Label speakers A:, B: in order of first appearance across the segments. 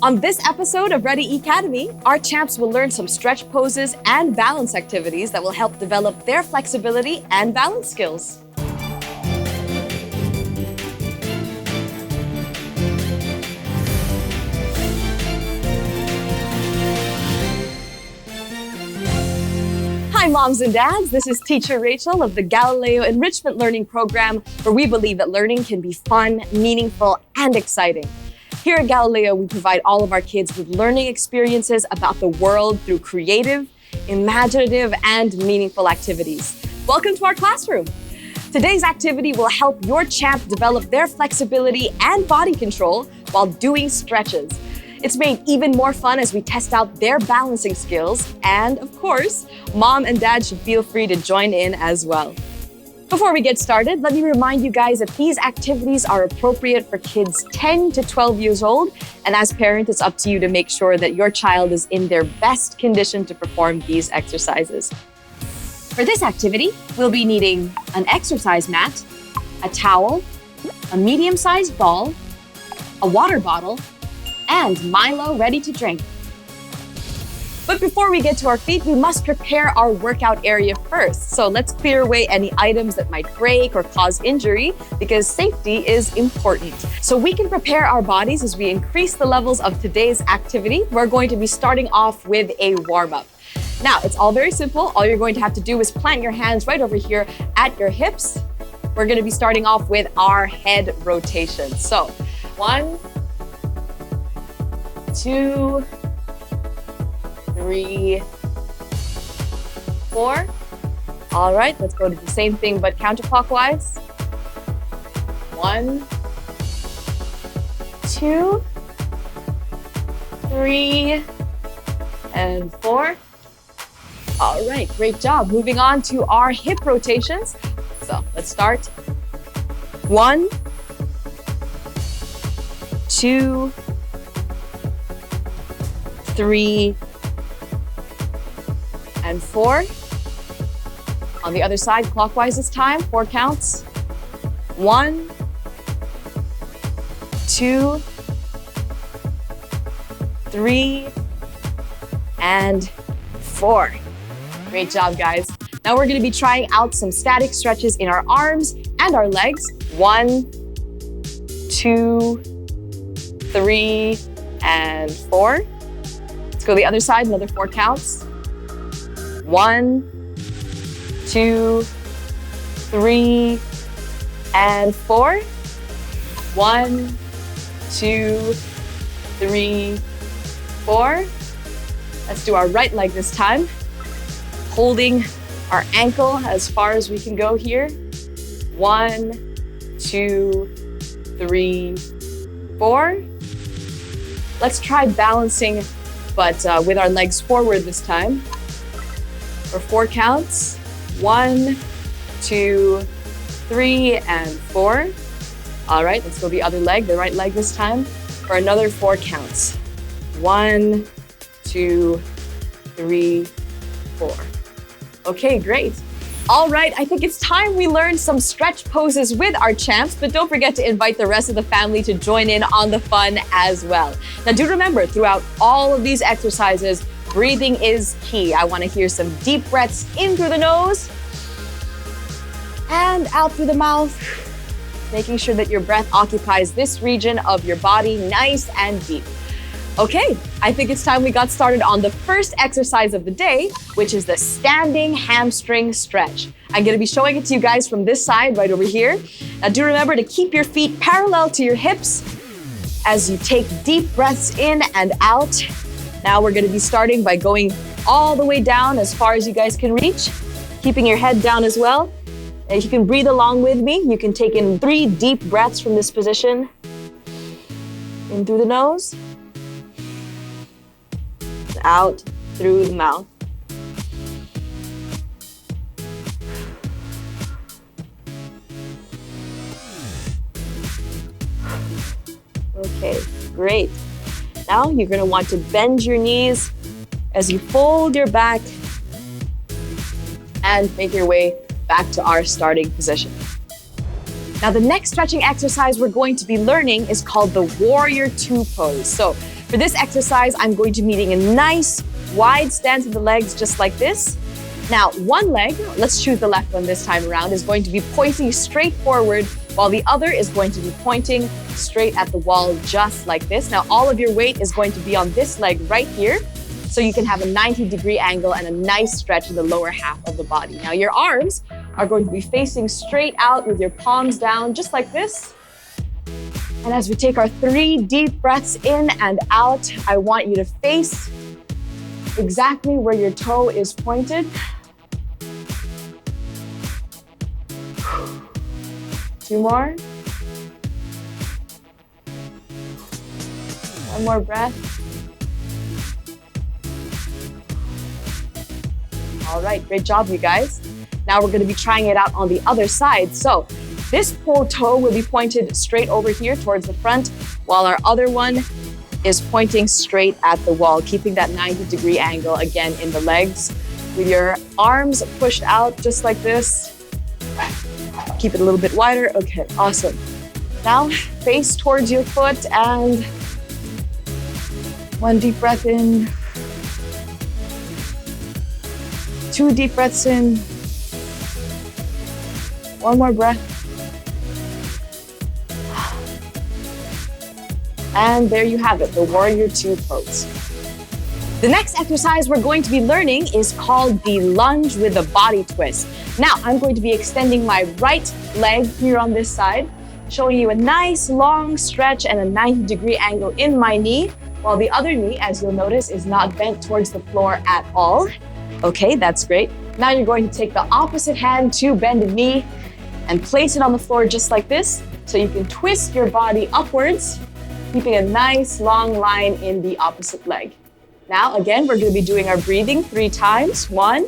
A: On this episode of Ready eCademy, our champs will learn some stretch poses and balance activities that will help develop their flexibility and balance skills. Hi, moms and dads. This is Teacher Rachel of the Galileo Enrichment Learning Program, where we believe that learning can be fun, meaningful, and exciting. Here at Galileo, we provide all of our kids with learning experiences about the world through creative, imaginative, and meaningful activities. Welcome to our classroom. Today's activity will help your champ develop their flexibility and body control while doing stretches. It's made even more fun as we test out their balancing skills, and of course, mom and dad should feel free to join in as well. Before we get started, let me remind you guys that these activities are appropriate for kids 10 to 12 years old, and as parents, it's up to you to make sure that your child is in their best condition to perform these exercises. For this activity, we'll be needing an exercise mat, a towel, a medium-sized ball, a water bottle, and Milo ready to drink. But before we get to our feet, we must prepare our workout area first. So let's clear away any items that might break or cause injury, because safety is important. So we can prepare our bodies as we increase the levels of today's activity. We're going to be starting off with a warm-up. Now, it's all very simple. All you're going to have to do is plant your hands right over here at your hips. We're going to be starting off with our head rotation. So 1, 2, 3, 4. All right, let's go to the same thing but counterclockwise. 1, 2, 3, and 4. All right, great job. Moving on to our hip rotations. So let's start. 1, 2, 3, and 4. On the other side, clockwise this time, 4 counts. 1, 2, 3, and 4. Great job, guys. Now we're going to be trying out some static stretches in our arms and our legs. 1, 2, 3, and 4. Let's go the other side, another 4 counts. 1, 2, 3, and 4. 1, 2, 3, 4. Let's do our right leg this time. Holding our ankle as far as we can go here. 1, 2, 3, 4. Let's try balancing, but with our legs forward this time. For 4 counts. 1, 2, 3, and 4. All right, let's go the other leg, the right leg this time, for another 4 counts. 1, 2, 3, 4. Okay, great. All right, I think it's time we learn some stretch poses with our champs, but don't forget to invite the rest of the family to join in on the fun as well. Now do remember, throughout all of these exercises, breathing is key. I want to hear some deep breaths in through the nose and out through the mouth, making sure that your breath occupies this region of your body nice and deep. Okay, I think it's time we got started on the first exercise of the day, which is the standing hamstring stretch. I'm going to be showing it to you guys from this side right over here. Now do remember to keep your feet parallel to your hips as you take deep breaths in and out. Now we're going to be starting by going all the way down as far as you guys can reach, keeping your head down as well. And if you can breathe along with me, you can take in 3 deep breaths from this position. In through the nose, out through the mouth. Okay, great. Now you're going to want to bend your knees as you fold your back and make your way back to our starting position. Now the next stretching exercise we're going to be learning is called the Warrior 2 pose. So For this exercise, I'm going to be meeting a nice wide stance of the legs just like this. Now, one leg, let's choose the left one this time around, is going to be pointing straight forward while the other is going to be pointing straight at the wall just like this. Now, all of your weight is going to be on this leg right here, so you can have a 90-degree angle and a nice stretch in the lower half of the body. Now, your arms are going to be facing straight out with your palms down just like this. And as we take our 3 deep breaths in and out, I want you to face exactly where your toe is pointed. 2 more. 1 more breath. All right, great job, you guys. Now we're going to be trying it out on the other side. So this toe will be pointed straight over here towards the front, while our other one is pointing straight at the wall, keeping that 90-degree angle again in the legs. With your arms pushed out just like this. Keep it a little bit wider. Okay, awesome. Now face towards your foot and 1 deep breath in. 2 deep breaths in. 1 more breath. And there you have it, the Warrior 2 pose. The next exercise we're going to be learning is called the lunge with a body twist. Now, I'm going to be extending my right leg here on this side, showing you a nice long stretch and a 90-degree angle in my knee, while the other knee, as you'll notice, is not bent towards the floor at all. Okay, that's great. Now you're going to take the opposite hand to bended knee and place it on the floor just like this, so you can twist your body upwards, keeping a nice long line in the opposite leg. Now, again, we're going to be doing our breathing 3 times. 1,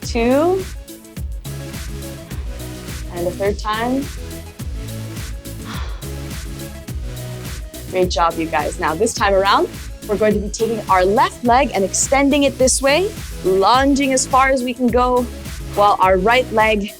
A: 2, and a 3rd time. Great job, you guys. Now, this time around, we're going to be taking our left leg and extending it this way, lunging as far as we can go, while our right leg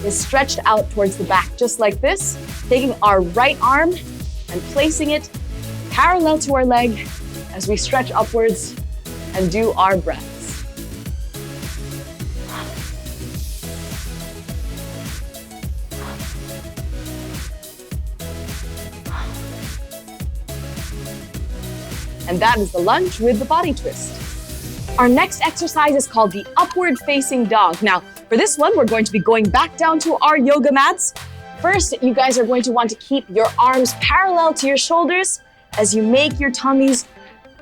A: is stretched out towards the back, just like this. Taking our right arm and placing it parallel to our leg as we stretch upwards and do our breaths. And that is the lunge with the body twist. Our next exercise is called the upward facing dog. Now, for this one, we're going to be going back down to our yoga mats. First, you guys are going to want to keep your arms parallel to your shoulders as you make your tummies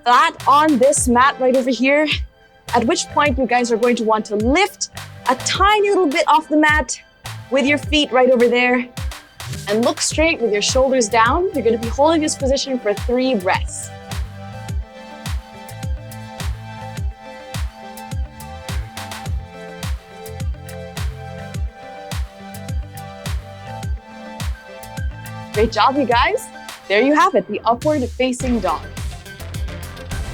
A: flat on this mat right over here, at which point you guys are going to want to lift a tiny little bit off the mat with your feet right over there and look straight with your shoulders down. You're going to be holding this position for 3 breaths. Great job, you guys. There you have it, the upward facing dog.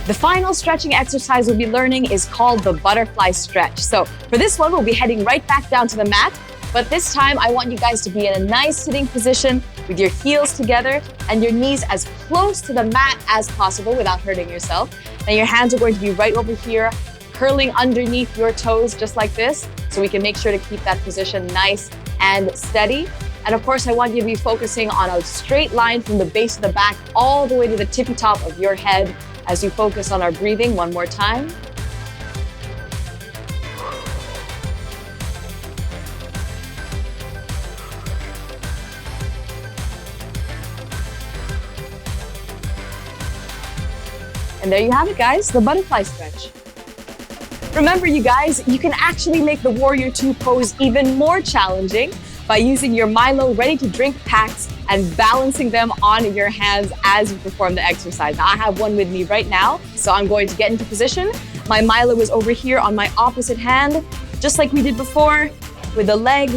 A: The final stretching exercise we'll be learning is called the butterfly stretch. So for this one, we'll be heading right back down to the mat, but this time I want you guys to be in a nice sitting position with your heels together and your knees as close to the mat as possible without hurting yourself. And your hands are going to be right over here, curling underneath your toes just like this, so we can make sure to keep that position nice and steady. And of course, I want you to be focusing on a straight line from the base of the back all the way to the tippy top of your head as you focus on our breathing. One more time. And there you have it, guys, the butterfly stretch. Remember, you guys, you can actually make the Warrior 2 pose even more challenging by using your Milo ready-to-drink packs and balancing them on your hands as you perform the exercise. Now, I have one with me right now, so I'm going to get into position. My Milo is over here on my opposite hand, just like we did before, with the leg,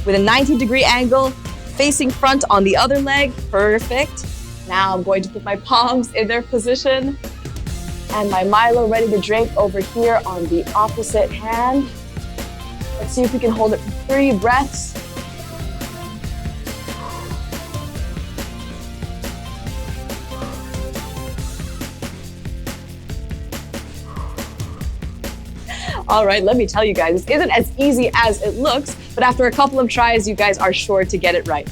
A: with a 90-degree angle, facing front on the other leg. Perfect. Now I'm going to put my palms in their position and my Milo ready to drink over here on the opposite hand. Let's see if we can hold it for 3 breaths. All right, let me tell you guys, this isn't as easy as it looks, but after a couple of tries, you guys are sure to get it right.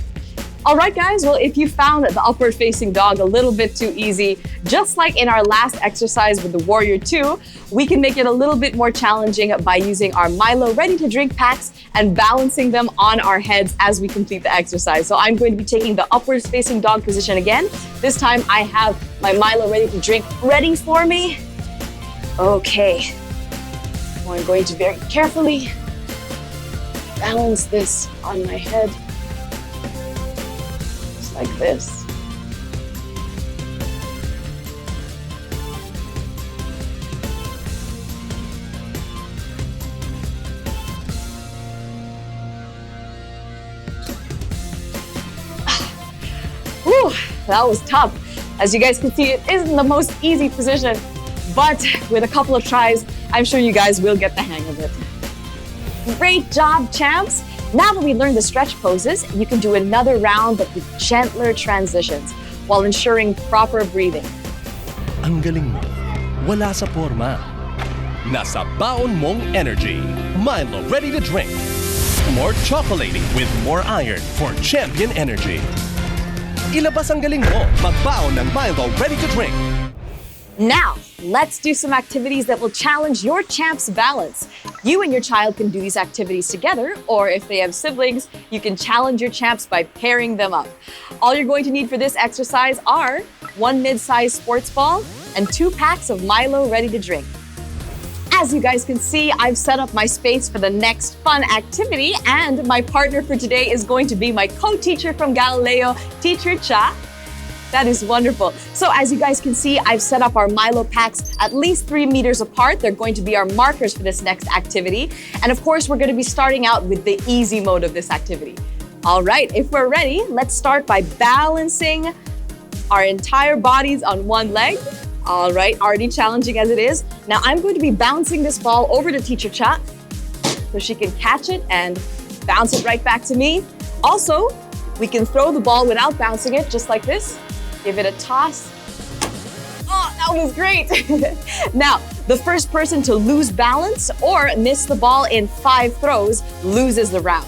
A: All right, guys, well, if you found the upward facing dog a little bit too easy, just like in our last exercise with the Warrior 2, we can make it a little bit more challenging by using our Milo ready-to-drink packs and balancing them on our heads as we complete the exercise. So I'm going to be taking the upwards facing dog position again. This time I have my Milo ready-to-drink ready for me. Okay, so I'm going to very carefully balance this on my head. Like this. Whew, that was tough. As you guys can see, it isn't the most easy position, but with a couple of tries, I'm sure you guys will get the hang of it. Great job, champs! Now that we learned the stretch poses, you can do another round but with gentler transitions while ensuring proper breathing.
B: Ang galing mo. Wala sa forma. Nasa baon mong energy. Milo ready to drink. More chocolatey with more iron for champion energy. Ilabas ang galing mo. Magbaon ng Milo ready to drink.
A: Now, let's do some activities that will challenge your champ's balance. You and your child can do these activities together, or if they have siblings, you can challenge your champs by pairing them up. All you're going to need for this exercise are 1 mid-sized sports ball and 2 packs of Milo ready to drink. As you guys can see, I've set up my space for the next fun activity, and my partner for today is going to be my co-teacher from Galileo, Teacher Cha. That is wonderful. So as you guys can see, I've set up our Milo packs at least 3 meters apart. They're going to be our markers for this next activity. And of course, we're going to be starting out with the easy mode of this activity. All right, if we're ready, let's start by balancing our entire bodies on one leg. All right, already challenging as it is. Now I'm going to be bouncing this ball over to Teacher Cha so she can catch it and bounce it right back to me. Also, we can throw the ball without bouncing it, just like this. Give it a toss. Oh, that was great. Now, the first person to lose balance or miss the ball in 5 throws loses the round.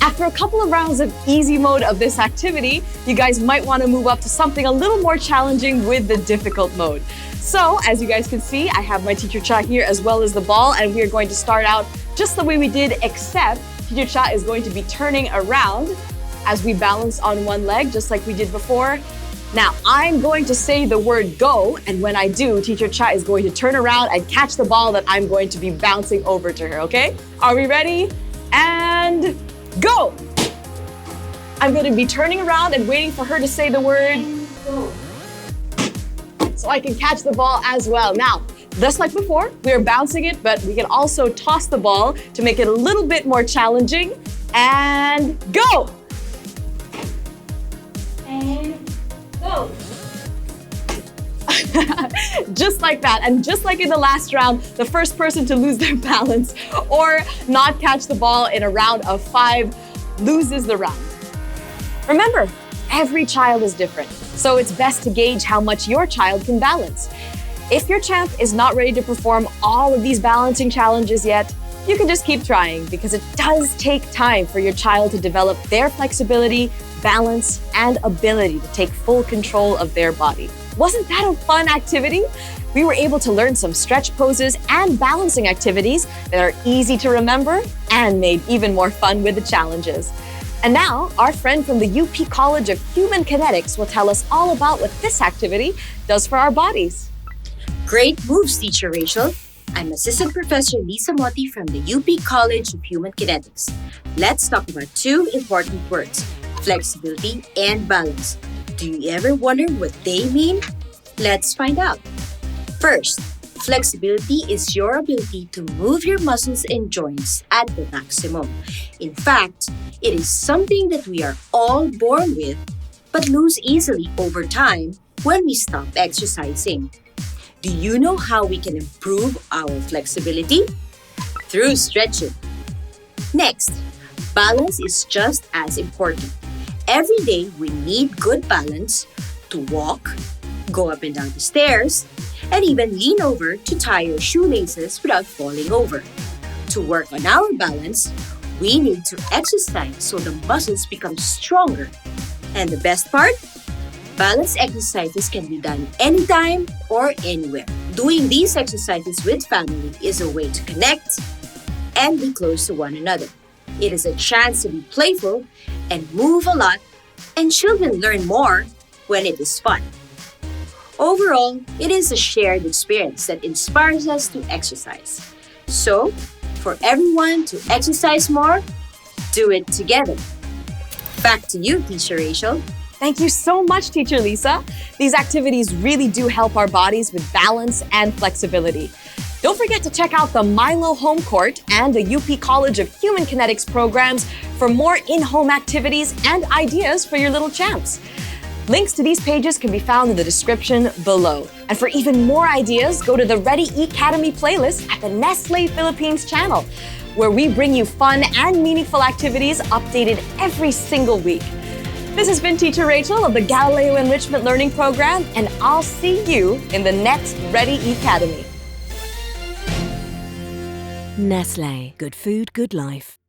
A: After a couple of rounds of easy mode of this activity, you guys might want to move up to something a little more challenging with the difficult mode. So, as you guys can see, I have my Teacher Cha here as well as the ball, and we are going to start out just the way we did, except Teacher Cha is going to be turning around as we balance on one leg, just like we did before. Now, I'm going to say the word go, and when I do, Teacher Cha is going to turn around and catch the ball that I'm going to be bouncing over to her, okay? Are we ready? And go! I'm going to be turning around and waiting for her to say the word go, so I can catch the ball as well. Now, just like before, we're bouncing it, but we can also toss the ball to make it a little bit more challenging. And go! And go. Just like that. And just like in the last round, the first person to lose their balance or not catch the ball in a round of 5 loses the round. Remember, every child is different, so it's best to gauge how much your child can balance. If your champ is not ready to perform all of these balancing challenges yet, you can just keep trying, because it does take time for your child to develop their flexibility, balance, and ability to take full control of their body. Wasn't that a fun activity? We were able to learn some stretch poses and balancing activities that are easy to remember and made even more fun with the challenges. And now, our friend from the UP College of Human Kinetics will tell us all about what this activity does for our bodies.
C: Great moves, Teacher Rachel. I'm Assistant Professor Lisa Motti from the UP College of Human Kinetics. Let's talk about 2 important words, flexibility and balance. Do you ever wonder what they mean? Let's find out. First, flexibility is your ability to move your muscles and joints at the maximum. In fact, it is something that we are all born with, but lose easily over time when we stop exercising. Do you know how we can improve our flexibility? Through stretching. Next, balance is just as important. Every day, we need good balance to walk, go up and down the stairs, and even lean over to tie your shoelaces without falling over. To work on our balance, we need to exercise so the muscles become stronger. And the best part? Balance exercises can be done anytime or anywhere. Doing these exercises with family is a way to connect and be close to one another. It is a chance to be playful and move a lot, and children learn more when it is fun. Overall, it is a shared experience that inspires us to exercise. So, for everyone to exercise more, do it together. Back to you, Teacher Rachel.
A: Thank you so much, Teacher Lisa. These activities really do help our bodies with balance and flexibility. Don't forget to check out the Milo Home Court and the UP College of Human Kinetics programs for more in-home activities and ideas for your little champs. Links to these pages can be found in the description below. And for even more ideas, go to the Ready eCademy playlist at the Nestlé Philippines channel, where we bring you fun and meaningful activities updated every single week. This has been Teacher Rachel of the Galileo Enrichment Learning Program, and I'll see you in the next Ready eCademy.
D: Nestlé. Good food, good life.